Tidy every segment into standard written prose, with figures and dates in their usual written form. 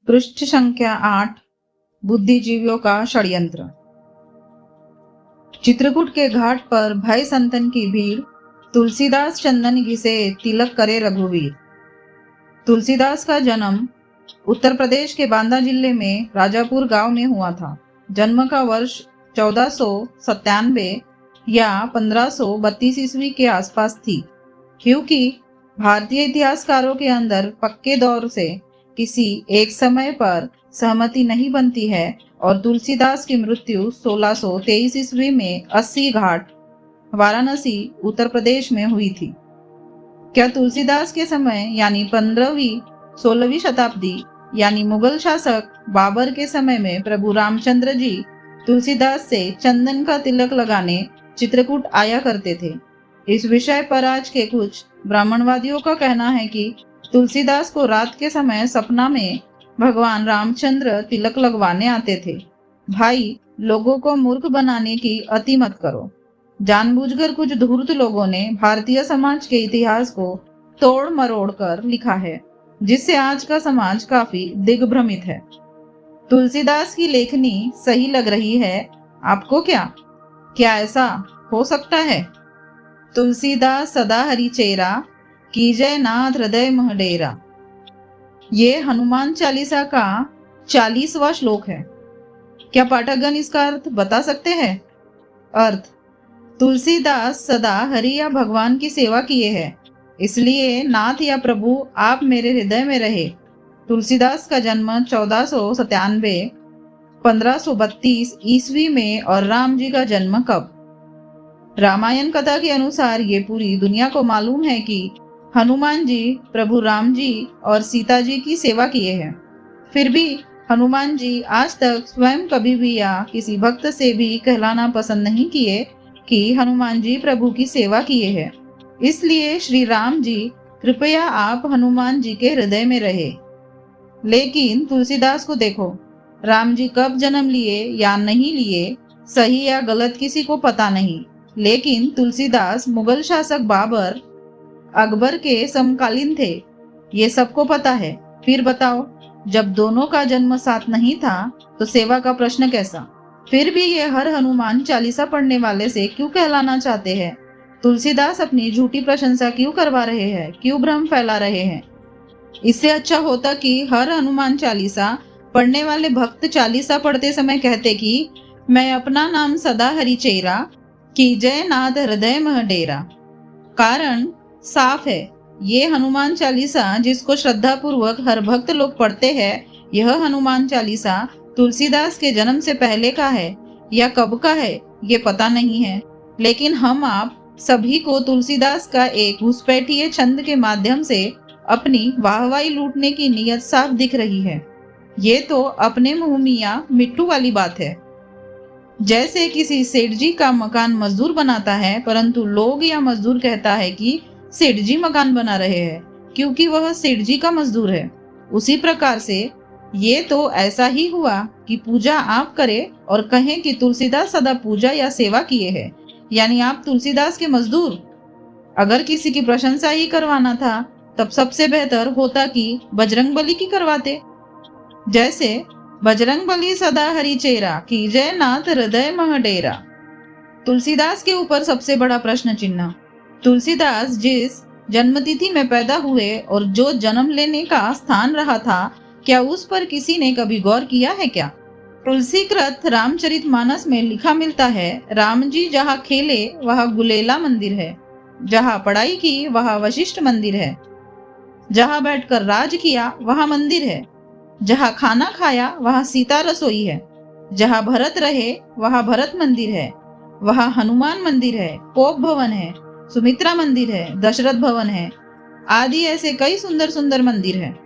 पृष्ठ संख्या 8। बुद्धिजीवियों का षड्यंत्र। चित्रकूट के घाट पर भाई संतन की भीड़, तुलसीदास चंदन घिसे तिलक करे रघुवीर। तुलसीदास का जन्म उत्तर प्रदेश के बांदा जिले में राजापुर गांव में हुआ था। जन्म का वर्ष 1497 या 1532 ईस्वी के आसपास थी, क्योंकि भारतीय इतिहासकारों के अंदर पक्के दौर से किसी एक समय पर सहमति नहीं बनती है और तुलसीदास की मृत्यु 1623 ईस्वी में 80 घाट, वाराणसी, उत्तर प्रदेश में हुई थी। क्या तुलसीदास के समय यानी 15वीं-16वीं शताब्दी यानी मुगल शासक बाबर के समय में प्रभु रामचंद्र जी तुलसीदास से चंदन का तिलक लगाने चित्रकूट आया करते थे? इस विषय पर आज के कुछ ब्राह्मणवादियों का कहना है कि तुलसीदास को रात के समय सपना में भगवान रामचंद्र तिलक लगवाने आते थे। भाई, लोगों को मूर्ख बनाने की अति मत करो। जानबूझकर कुछ धूर्त लोगों ने भारतीय समाज के इतिहास को तोड़ मरोड़ कर लिखा है, जिससे आज का समाज काफी दिग्भ्रमित है। तुलसीदास की लेखनी सही लग रही है आपको क्या ऐसा हो सकता है? तुलसीदास सदा हरि चेरा, कीजय नाथ हृदय मह डेरा। ये हनुमान चालीसा का 40वां श्लोक है। क्या पाठकगण इसका अर्थ बता सकते हैं? अर्थ: तुलसीदास सदा हरि या भगवान की सेवा किए हैं, इसलिए नाथ या प्रभु आप मेरे हृदय में रहे। तुलसीदास का जन्म 1497 1532 ईस्वी में और राम जी का जन्म कब? रामायण कथा के अनुसार ये पूरी दुनिया को मालूम है कि हनुमान जी प्रभु राम जी और सीता जी की सेवा किए हैं। फिर भी हनुमान जी आज तक स्वयं कभी भी या किसी भक्त से भी कहलाना पसंद नहीं किए कि हनुमान जी प्रभु की सेवा किए हैं। इसलिए श्री राम जी, कृपया आप हनुमान जी के हृदय में रहे। लेकिन तुलसीदास को देखो, राम जी कब जन्म लिए या नहीं लिए, सही या गलत किसी को पता नहीं। लेकिन तुलसीदास मुगल शासक बाबर, अकबर के समकालीन थे, ये सबको पता है। फिर बताओ, जब दोनों का जन्म साथ नहीं था तो सेवा का प्रश्न कैसा? फिर भी ये हर हनुमान चालीसा पढ़ने वाले से क्यों कहलाना चाहते हैं? तुलसीदास अपनी झूठी प्रशंसा क्यों करवा रहे हैं? क्यों भ्रम फैला रहे हैं? इससे अच्छा होता कि हर हनुमान चालीसा पढ़ने वाले भक्त चालीसा पढ़ते समय कहते कि मैं अपना नाम सदा हरि चेरा, कीजय नाथ हृदय मह डेरा। कारण साफ है, ये हनुमान चालीसा जिसको श्रद्धा पूर्वक हर भक्त लोग पढ़ते हैं, यह हनुमान चालीसा तुलसीदास के जन्म से पहले का है या कब का है ये पता नहीं है। लेकिन हम आप सभी को तुलसीदास का एक घुसपैठिए छंद के माध्यम से अपनी वाहवाही लूटने की नीयत साफ दिख रही है। ये तो अपने मुंह मियां मिट्टू वाली बात है। जैसे किसी सेठ जी का मकान मजदूर बनाता है, परंतु लोग या मजदूर कहता है कि सेठ जी मकान बना रहे हैं क्योंकि वह सेठ जी का मजदूर है। उसी प्रकार से ये तो ऐसा ही हुआ कि पूजा आप करें और कहें कि तुलसीदास सदा पूजा या सेवा किए हैं, यानी आप तुलसीदास के मजदूर। अगर किसी की प्रशंसा ही करवाना था तब सबसे बेहतर होता कि बजरंगबली की करवाते। जैसे बजरंगबली सदा हरि चेरा, कीजय नाथ हृदय मह डेरा। तुलसीदास के ऊपर सबसे बड़ा प्रश्न चिन्ह। तुलसीदास जिस जन्मतिथि में पैदा हुए और जो जन्म लेने का स्थान रहा था, क्या उस पर किसी ने कभी गौर किया है क्या? तुलसीकृत रामचरितमानस में लिखा मिलता है, राम जी जहाँ खेले वहाँ गुलेला मंदिर है, जहाँ पढ़ाई की वहाँ वशिष्ठ मंदिर है, जहाँ बैठकर राज किया वहाँ मंदिर है, जहाँ खाना खाया वहाँ सीता रसोई है, जहाँ भरत रहे वहाँ भरत मंदिर है, वहाँ हनुमान मंदिर है, कोप भवन है, सुमित्रा मंदिर है, दशरथ भवन है, आदि ऐसे कई सुंदर सुंदर मंदिर हैं।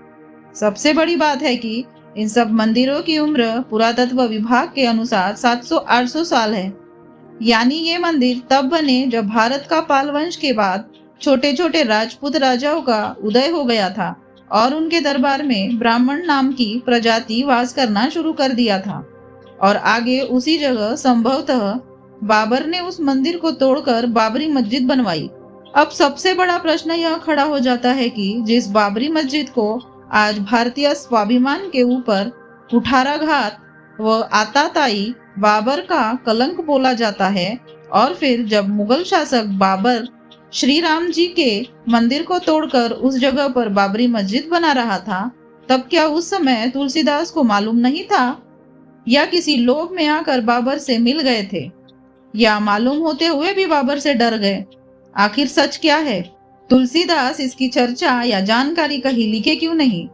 सबसे बड़ी बात है कि इन सब मंदिरों की उम्र पुरातत्व विभाग के अनुसार 700-800 साल है। यानी ये मंदिर तब बने जब भारत का पाल वंश के बाद छोटे छोटे राजपूत राजाओं का उदय हो गया था और उनके दरबार में ब्राह्मण नाम की प्रजाति वास करना शुरू कर दिया था। और आगे उसी जगह संभवतः बाबर ने उस मंदिर को तोड़कर बाबरी मस्जिद बनवाई। अब सबसे बड़ा प्रश्न यह खड़ा हो जाता है कि जिस बाबरी मस्जिद को आज भारतीय स्वाभिमान के ऊपर कुठाराघात व आताताई बाबर का कलंक बोला जाता है। और फिर जब मुगल शासक बाबर श्री राम जी के मंदिर को तोड़कर उस जगह पर बाबरी मस्जिद बना रहा था, तब क्या उस समय तुलसीदास को मालूम नहीं था, या किसी लोभ में आकर बाबर से मिल गए थे, या मालूम होते हुए भी बाबर से डर गए? आखिर सच क्या है? तुलसीदास इसकी चर्चा या जानकारी कहीं लिखे क्यों नहीं?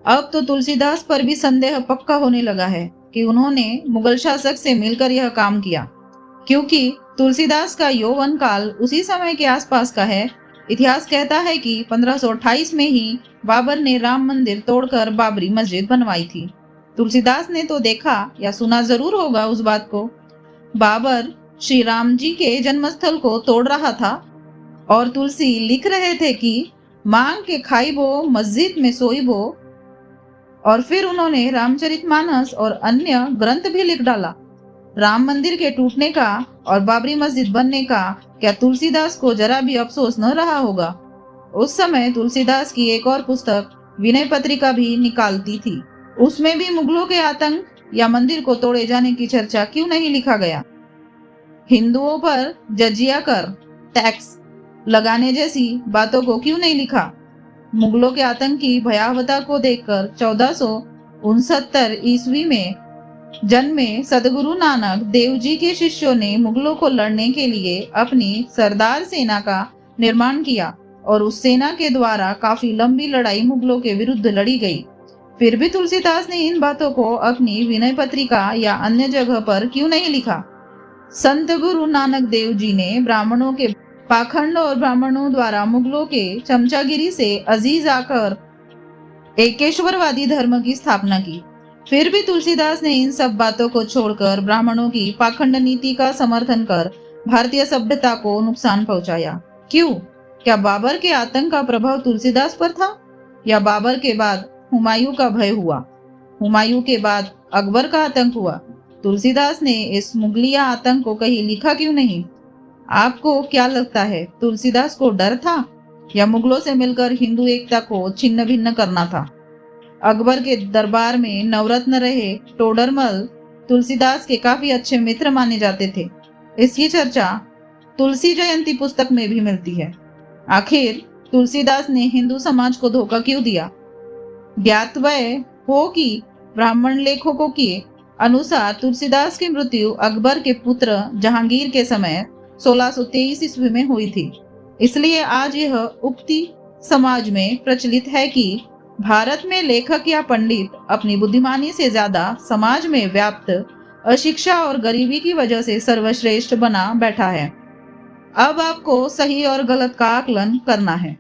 अब तो तुलसीदास पर भी संदेह पक्का होने लगा है कि उन्होंने मुगल शासक से मिलकर यह काम किया, क्योंकि तुलसीदास का यौवन काल उसी समय के आसपास का है। इतिहास कहता है कि 1528 में ही बाबर ने राम मंदिर तोड़कर बाबरी मस्जिद बनवाई थी। तुलसीदास ने तो देखा या सुना जरूर होगा उस बात को। बाबर श्री राम जी के जन्मस्थल को तोड़ रहा था और तुलसी लिख रहे थे कि मांग के खाइबो मस्जिद में सोइबो। और फिर उन्होंने रामचरितमानस और अन्य ग्रंथ भी लिख डाला। राम मंदिर के टूटने का और बाबरी मस्जिद बनने का क्या तुलसीदास को जरा भी अफसोस न रहा होगा? उस समय तुलसीदास की एक और पुस्तक विनय पत्रिका भी निकालती थी। उसमें भी मुगलों के आतंक या मंदिर को तोड़े जाने की चर्चा क्यों नहीं लिखा गया? हिंदुओं पर जजिया कर, टैक्स लगाने जैसी बातों को क्यों नहीं लिखा? मुगलों के आतंक की भयावहता को देखकर 1469 ईस्वी में जन्मे सदगुरु नानक देव जी के शिष्यों ने मुगलों को लड़ने के लिए अपनी सरदार सेना का निर्माण किया और उस सेना के द्वारा काफी लंबी लड़ाई मुगलों के विरुद्ध लड़ी गई। फिर भी तुलसीदास ने इन बातों को अपनी विनय पत्रिका या अन्य जगह पर क्यों नहीं लिखा? संत गुरु नानक देव जी ने ब्राह्मणों के पाखंड और ब्राह्मणों द्वारा मुगलों के चमचागिरी से अजीज आकर एकेश्वरवादी धर्म की स्थापना की। फिर भी तुलसीदास ने इन सब बातों को छोड़कर ब्राह्मणों की पाखंड नीति का समर्थन कर भारतीय सभ्यता को नुकसान पहुंचाया। क्यों? क्या बाबर के आतंक का प्रभाव तुलसीदास पर था, या बाबर के बाद हुमायूं का भय हुआ? हुमायूं के बाद अकबर का आतंक हुआ? तुलसीदास ने इस मुगलिया आतंक को कहीं लिखा क्यों नहीं? आपको क्या लगता है, तुलसीदास को डर था या मुगलों से मिलकर हिंदू एकता को छिन्न भिन्न करना था? अकबर के दरबार में नवरत्न रहे टोडरमल तुलसीदास के काफी अच्छे मित्र माने जाते थे। इसकी चर्चा तुलसी जयंती पुस्तक में भी मिलती है। आखिर तुलसीदास ने हिंदू समाज को धोखा क्यों दिया? ज्ञातव्य हो कि ब्राह्मण लेखकों के अनुसार तुलसीदास की मृत्यु अकबर के पुत्र जहांगीर के समय 1623 ईस्वी में हुई थी। इसलिए आज यह उक्ति समाज में प्रचलित है कि भारत में लेखक या पंडित अपनी बुद्धिमानी से ज्यादा समाज में व्याप्त अशिक्षा और गरीबी की वजह से सर्वश्रेष्ठ बना बैठा है। अब आपको सही और गलत का आकलन करना है।